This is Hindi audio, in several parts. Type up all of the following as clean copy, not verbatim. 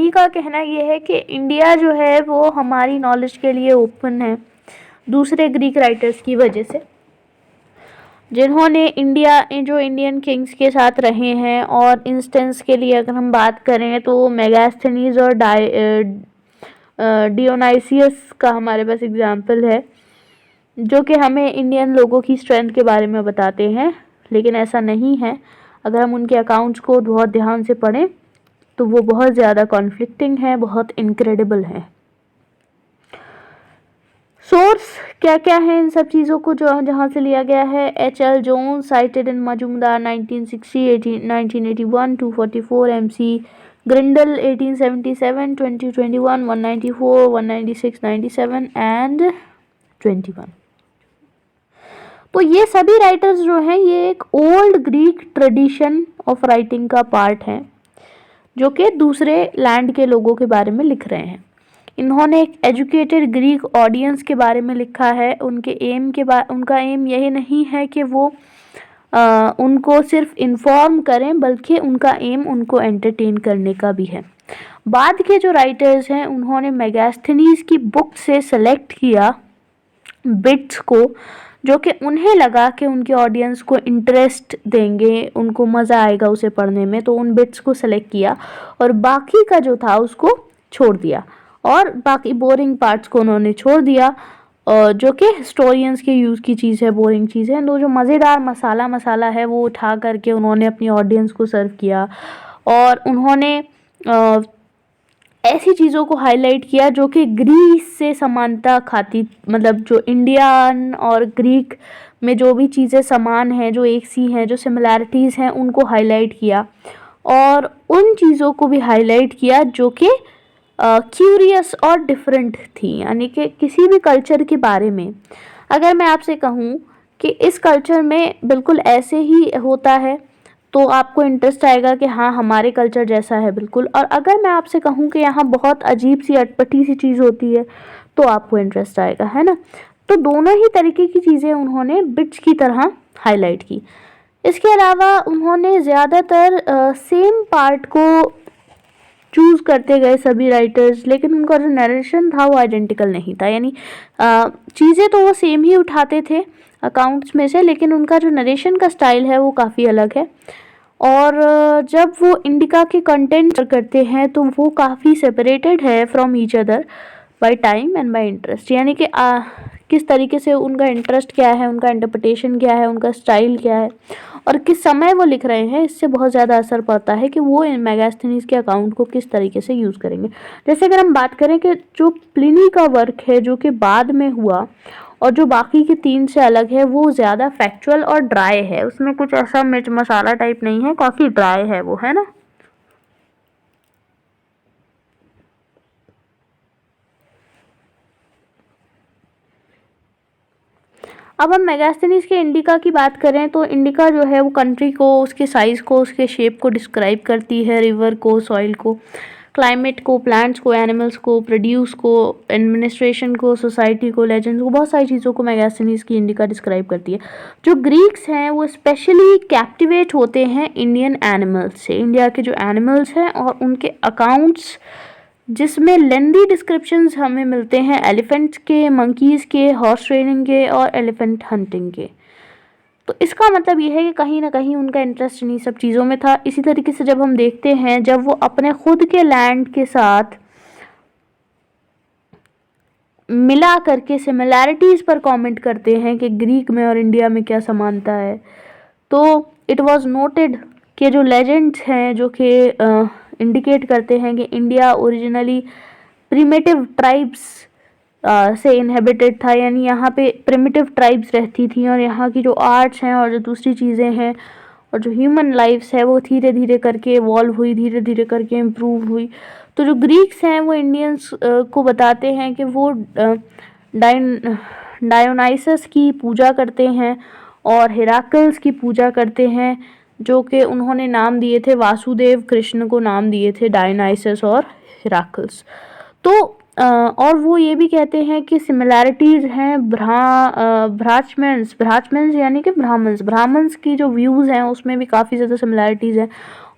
इन्हीं का कहना ये है कि इंडिया जो है वो हमारी नॉलेज के लिए ओपन है दूसरे ग्रीक राइटर्स की वजह से, जिन्होंने इंडियन किंग्स के साथ रहे हैं। और इंस्टेंस के लिए अगर हम बात करें तो मेगास्थनीज और डियोनाइसियस का हमारे पास एग्जाम्पल है, जो कि हमें इंडियन लोगों की स्ट्रेंथ के बारे में बताते हैं। लेकिन ऐसा नहीं है, अगर हम उनके अकाउंट्स को बहुत ध्यान से पढ़ें तो वो बहुत ज़्यादा कॉन्फ्लिक्टिंग है, बहुत इनक्रेडिबल है। सोर्स क्या क्या है इन सब चीज़ों को जो जहाँ से लिया गया है? H.L. Jones cited in Majumdar 1960, 1981, 244 MC, Grindle 1877, 2021, 194, 196, 97 and 21। तो ये सभी राइटर्स जो हैं ये एक old Greek tradition of writing का पार्ट हैं, जो कि दूसरे लैंड के लोगों के बारे में लिख रहे हैं। इन्होंने एक एजुकेटेड ग्रीक ऑडियंस के बारे में लिखा है। उनका एम यही नहीं है कि वो उनको सिर्फ इन्फॉर्म करें, बल्कि उनका एम उनको एंटरटेन करने का भी है। बाद के जो राइटर्स हैं उन्होंने मेगास्थनीज की बुक से सेलेक्ट किया बिट्स को, जो कि उन्हें लगा कि उनके ऑडियंस को इंटरेस्ट देंगे, उनको मज़ा आएगा उसे पढ़ने में, तो उन बिट्स को सेलेक्ट किया और बाकी का जो था उसको छोड़ दिया, और बाकी बोरिंग पार्ट्स को उन्होंने छोड़ दिया, जो कि हिस्टोरियंस के यूज़ की चीज़ है, बोरिंग चीज़ें। तो जो मज़ेदार मसाला है वो उठा करके उन्होंने अपनी ऑडियंस को सर्व किया, और उन्होंने ऐसी चीज़ों को हाईलाइट किया जो कि ग्रीस से समानता खाती, मतलब जो इंडियन और ग्रीक में जो भी चीज़ें समान हैं, जो एक सी हैं, जो सिमिलैरिटीज़ हैं, उनको हाईलाइट किया, और उन चीज़ों को भी हाईलाइट किया जो कि क्यूरियस और डिफरेंट थी। यानी कि किसी भी कल्चर के बारे में अगर मैं आपसे कहूँ कि इस कल्चर में बिल्कुल ऐसे ही होता है, तो आपको इंटरेस्ट आएगा कि हाँ हमारे कल्चर जैसा है बिल्कुल। और अगर मैं आपसे कहूँ कि यहाँ बहुत अजीब सी अटपटी सी चीज़ होती है, तो आपको इंटरेस्ट आएगा, है ना। तो दोनों ही तरीके की चीज़ें उन्होंने बिट्स की तरह हाईलाइट की। इसके अलावा उन्होंने ज़्यादातर सेम पार्ट को चूज़ करते गए सभी राइटर्स, लेकिन उनका जो नरेशन था वो आइडेंटिकल नहीं था। यानी चीज़ें तो वो सेम ही उठाते थे अकाउंट्स में से, लेकिन उनका जो नरेशन का स्टाइल है वो काफ़ी अलग है। और जब वो इंडिका के कंटेंट करते हैं तो वो काफ़ी सेपरेटेड है from each other by time and bye interest. यानी कि किस तरीके से उनका इंटरेस्ट क्या है, उनका इंटरप्रिटेशन क्या है, उनका स्टाइल क्या है, और किस समय वो लिख रहे हैं, इससे बहुत ज़्यादा असर पड़ता है कि वो इन मेगास्थनीज के अकाउंट को किस तरीके से यूज़ करेंगे। जैसे अगर हम बात करें कि जो प्लिनी का वर्क है जो कि बाद में हुआ और जो बाकी के 3 से अलग है, वो ज़्यादा फैक्चुअल और ड्राई है, उसमें कुछ ऐसा मिर्च मसाला टाइप नहीं है, काफ़ी ड्राई है वो, है ना। अब हम मेगास्थनीज के इंडिका की बात करें तो इंडिका जो है वो कंट्री को, उसके साइज़ को, उसके शेप को डिस्क्राइब करती है, रिवर को, सॉइल को, क्लाइमेट को, प्लांट्स को, एनिमल्स को, प्रोड्यूस को, एडमिनिस्ट्रेशन को, सोसाइटी को, लेजेंड्स को, बहुत सारी चीज़ों को मेगास्थनीज की इंडिका डिस्क्राइब करती है। जो ग्रीक्स हैं वो स्पेशली कैप्टिवेट होते हैं इंडियन एनिमल्स से, इंडिया के जो एनिमल्स हैं और उनके अकाउंट्स, जिसमें लेंदी डिस्क्रिप्शंस हमें मिलते हैं एलिफेंट्स के, मंकीज़ के, हॉर्स ट्रेनिंग के और एलिफेंट हंटिंग के। तो इसका मतलब ये है कि कहीं ना कहीं उनका इंटरेस्ट इन्हीं सब चीज़ों में था। इसी तरीके से जब हम देखते हैं, जब वो अपने खुद के लैंड के साथ मिला करके सिमिलैरिटीज़ पर कमेंट करते हैं कि ग्रीक में और इंडिया में क्या समानता है, तो इट वाज नोटेड कि जो लेजेंड्स हैं जो कि इंडिकेट करते हैं कि इंडिया ओरिजिनली प्रिमिटिव ट्राइब्स से इनहेबिटेड था, यानी यहाँ पे प्रिमिटिव ट्राइब्स रहती थी, और यहाँ की जो आर्ट्स हैं और जो दूसरी चीज़ें हैं और जो ह्यूमन लाइफ्स है वो धीरे धीरे करके इवॉल्व हुई, धीरे धीरे करके इम्प्रूव हुई। तो जो ग्रीक्स हैं वो इंडियंस को बताते हैं कि वो डायोनाइसस की पूजा करते हैं और हेराकल्स की पूजा करते हैं, जो कि उन्होंने नाम दिए थे, वासुदेव कृष्ण को नाम दिए थे डायोनाइसस और हेराकल्स। तो और वो ये भी कहते हैं कि सिमिलैरिटीज़ हैं ब्राह्मण्स यानी कि ब्राह्मण्स की जो व्यूज़ हैं उसमें भी काफ़ी ज़्यादा सिमिलैरिटीज़ हैं।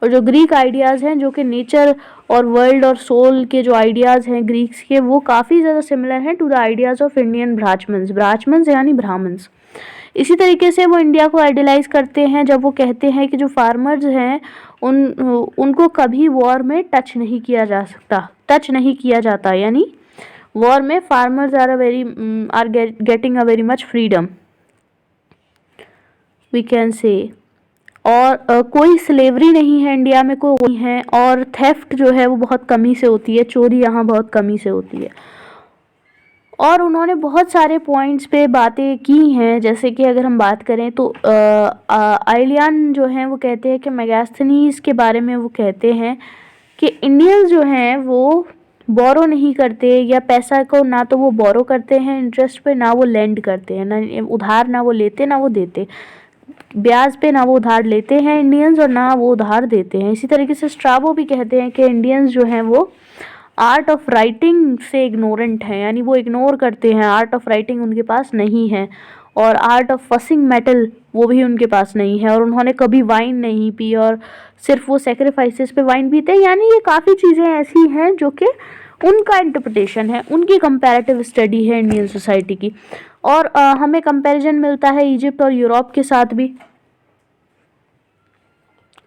और जो ग्रीक आइडियाज़ हैं जो कि नेचर और वर्ल्ड और सोल के जो आइडियाज़ हैं ग्रीक्स के, वो काफ़ी ज़्यादा सिमिलर हैं to the ideas of Indian Brahmins यानी ब्राह्मण्स। इसी तरीके से वो इंडिया को आइडियलाइज़ करते हैं जब वो कहते हैं कि जो फार्मर्स हैं उनको कभी वॉर में टच नहीं किया जाता, यानी वॉर में farmers are getting a very much freedom we can say. और कोई स्लेवरी नहीं है इंडिया में, कोई है, और थेफ्ट जो है वो बहुत कमी से होती है, चोरी यहाँ बहुत कमी से होती है। और उन्होंने बहुत सारे पॉइंट्स पे बातें की हैं, जैसे कि अगर हम बात करें तो आइलियन जो हैं वो कहते हैं कि मेगास्थनीज के बारे में वो कहते हैं कि इंडियंस जो हैं वो बोरो नहीं करते, या पैसा को ना तो वो बोरो करते हैं इंटरेस्ट पे, ना वो लेंड करते हैं, ना उधार, ना वो लेते ना वो देते, ब्याज पे ना वो उधार लेते हैं इंडियंस और ना वो उधार देते हैं। इसी तरीके से स्ट्राबो भी कहते हैं कि इंडियंस जो हैं वो आर्ट ऑफ राइटिंग से इग्नोरेंट हैं, यानी वो इग्नोर करते हैं, आर्ट ऑफ राइटिंग उनके पास नहीं है, और आर्ट ऑफ फसिंग मेटल वो भी उनके पास नहीं है, और उन्होंने कभी वाइन नहीं पी और सिर्फ वो सेक्रीफाइसेस पे वाइन पीते हैं। यानी ये काफ़ी चीज़ें ऐसी हैं जो कि उनका इंटरप्रिटेशन है, उनकी कंपैरेटिव स्टडी है इंडियन सोसाइटी की। और हमें कंपैरिजन मिलता है इजिप्ट और यूरोप के साथ भी।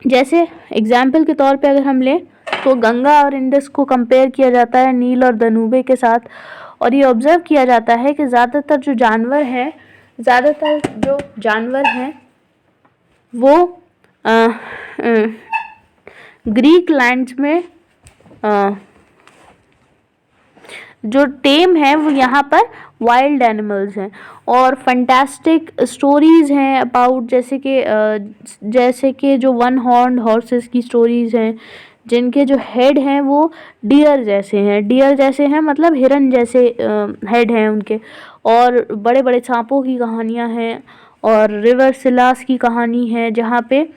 जैसे एग्जाम्पल के तौर पे अगर हम लें तो गंगा और इंडस को कंपेयर किया जाता है नील और दनूबे के साथ, और ये ऑब्जर्व किया जाता है कि ज़्यादातर जो जानवर हैं वो ग्रीक लैंड्स में जो टेम है वो यहाँ पर वाइल्ड एनिमल्स हैं। और फंटास्टिक स्टोरीज़ हैं अबाउट, जैसे कि जो वन हॉर्न हॉर्सेस की स्टोरीज़ हैं जिनके जो हेड हैं वो डियर जैसे हैं, मतलब हिरन जैसे हेड हैं उनके। और बड़े बड़े सांपों की कहानियाँ हैं, और रिवर सिलास की कहानी है जहाँ पे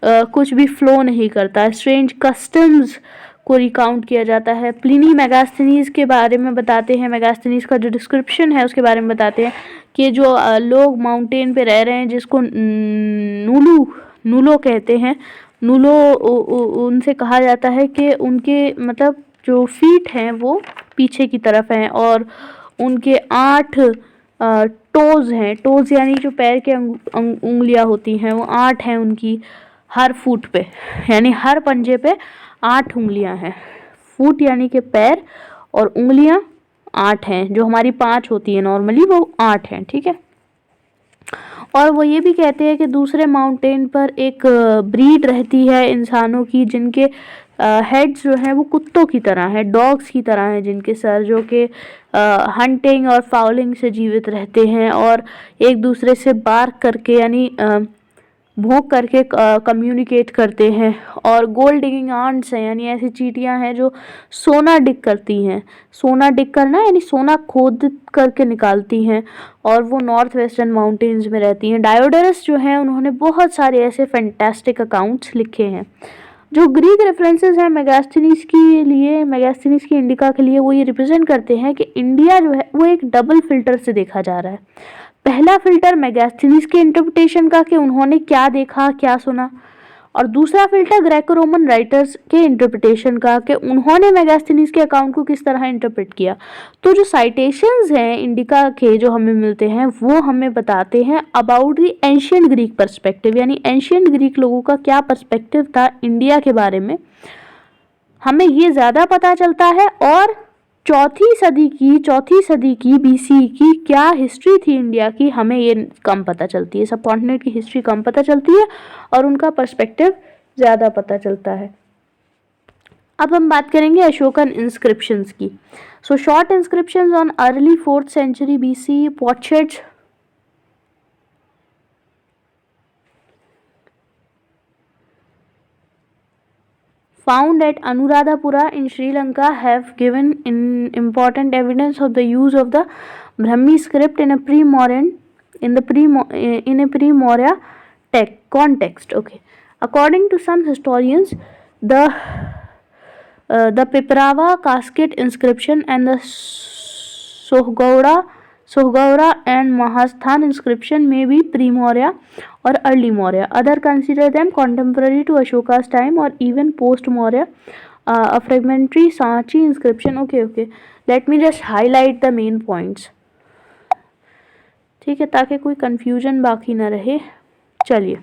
कुछ भी फ्लो नहीं करता। स्ट्रेंज कस्टम्स को रिकाउंट किया जाता है। प्लिनी मेगास्थनीज के बारे में बताते हैं, मेगास्थनीज का जो डिस्क्रिप्शन है उसके बारे में बताते हैं कि जो लोग माउंटेन पे रह रहे हैं जिसको नूलो कहते हैं, नूलो उनसे कहा जाता है कि उनके मतलब जो फीट हैं वो पीछे की तरफ हैं, और उनके 8 टोज़ हैं। टोज़ यानी जो पैर के उंगलियां होती हैं वो 8 हैं उनकी हर फुट पे, यानी हर पंजे पे 8 उंगलियां हैं। फुट यानी कि पैर, और उंगलियां 8 हैं, जो हमारी 5 होती है नॉर्मली वो 8 हैं, ठीक है। और वो ये भी कहते हैं कि दूसरे माउंटेन पर एक ब्रीड रहती है इंसानों की जिनके हेड्स जो हैं वो कुत्तों की तरह हैं, डॉग्स की तरह हैं, जिनके सर जो कि हंटिंग और फाउलिंग से जीवित रहते हैं, और एक दूसरे से बार्क करके यानी भौंक करके कम्युनिकेट करते हैं। और गोल्ड डिगिंग आंट्स हैं, यानी ऐसी चींटियां हैं जो सोना डिग करती हैं। सोना डिग करना यानी सोना खोद करके निकालती हैं, और वो नॉर्थ वेस्टर्न माउंटेन्स में रहती हैं। डायोडरस जो हैं उन्होंने बहुत सारे ऐसे फैंटास्टिक अकाउंट्स लिखे हैं। जो ग्रीक रेफरेंसेस हैं मेगास्थनीज की इंडिका के लिए, वो ये रिप्रेजेंट करते हैं कि इंडिया जो है वो एक डबल फिल्टर से देखा जा रहा है। पहला फिल्टर मेगास्थनीज के इंटरप्रिटेशन का कि उन्होंने क्या देखा क्या सुना, और दूसरा फिल्टर ग्रेको रोमन राइटर्स के इंटरप्रिटेशन का कि उन्होंने मेगास्थनीज के अकाउंट को किस तरह इंटरप्रेट किया। तो जो साइटेशंस हैं इंडिका के जो हमें मिलते हैं वो हमें बताते हैं about the ancient Greek perspective, यानी एंशिएंट ग्रीक लोगों का क्या पर्सपेक्टिव था इंडिया के बारे में, हमें ये ज़्यादा पता चलता है। और चौथी सदी की बीसी की क्या हिस्ट्री थी इंडिया की, हमें ये कम पता चलती है। सब कॉन्टिनेंट की हिस्ट्री कम पता चलती है और उनका पर्सपेक्टिव ज़्यादा पता चलता है। अब हम बात करेंगे अशोकन इंस्क्रिप्शंस की। So short inscriptions on early 4th century BC potsherds found at Anuradhapura in Sri Lanka have given important evidence of the use of the Brahmi script in a pre-Maurya context. Okay, according to some historians, the The Piprava casket inscription and the Sohgaura and Mahasthan inscription may be pre-Maurya or early Maurya. Others consider them contemporary to Ashoka's time or even post-Maurya. A fragmentary Sanchi inscription. Okay. Let me just highlight the main points. ठीक है, ताकि कोई कंफ्यूजन बाकी ना रहे. चलिए.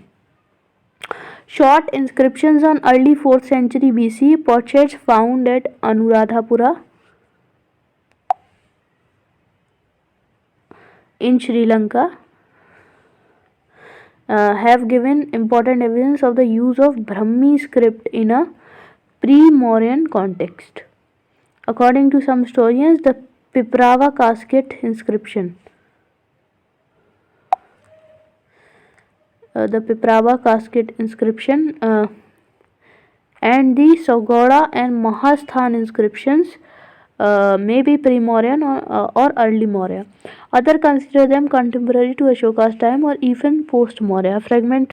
Short inscriptions on early 4th century BC, potsherds found at Anuradhapura in Sri Lanka have given important evidence of the use of Brahmi script in a pre-Mauryan context. According to some historians, the Piprava casket inscription and the Sohgaura and Mahasthan inscriptions may be pre-Mauryan or early Maurya. Others consider them contemporary to Ashoka's time or even post-Maurya. Fragment